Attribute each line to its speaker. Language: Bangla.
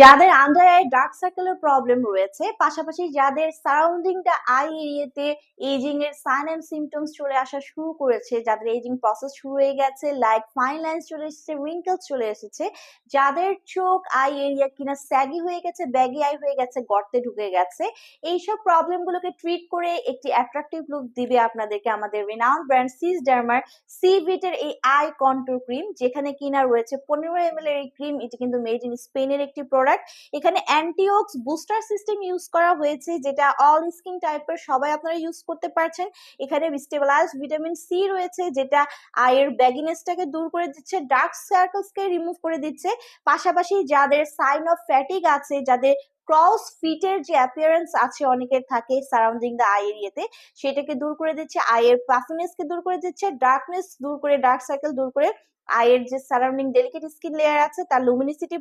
Speaker 1: যাদের আন্ডার আই ডার্ক সার্কেলের প্রবলেম রয়েছে, পাশাপাশি যাদের সারাউন্ডিং দ্য আই এরিয়াতে এজিং এর সাইন এন্ড সিমটমস চলে আসা শুরু করেছে, যাদের এজিং প্রসেস শুরু হয়ে গেছে, লাইক ফাইন লাইন্স চলে এসেছে, রিঙ্কেলস চলে এসেছে, যাদের চোখ আই এরিয়া কিনা স্যাগি হয়ে গেছে, ব্যাগি আই হয়ে গেছে, গর্তে ঢুকে গেছে, এইসব প্রবলেমগুলোকে ট্রিট করে একটি অ্যাট্রাকটিভ লুক দিবে আপনাদেরকে আমাদের রিনাউন্ড ব্র্যান্ড সিস ডার্মার সিভিটের এই আই কন্ট্রোল ক্রিম, যেখানে কিনা রয়েছে 15 ml এর এই ক্রিম। এটি কিন্তু মেড ইন স্পেনের একটি প্রোডাক্ট। এখানে অ্যান্টিঅক্স বুস্টার সিস্টেম ইউজ করা হয়েছে, যেটা অল স্কিন টাইপের সবাই আপনারা ইউজ করতে পারছেন। এখানে স্টেবিলাইজড ভিটামিন সি রয়েছে, যেটা আইয়ের ব্যাগিনেসটাকে দূর করে দিচ্ছে, ডার্ক সার্কেলসকে রিমুভ করে দিচ্ছে। পাশাপাশি যাদের সাইন অফ ফ্যাটিক আছে, যাদের ক্রস ফিটের যে অ্যাপিয়ারেন্স আছে অনেকের থাকে সারাউন্ডিং দ্য আই এরিয়াতে, সেটাকে দূর করে দিচ্ছে, আইয়ের পাফিনেস কে দূর করে দিচ্ছে, ডার্কনেস দূর করে, ডার্ক সার্কেল দূর করে, আইয়ের যে সারাউন্ডিং ডেলিকেট স্কিন লেয়ার আছে তার লুমিনিসিটি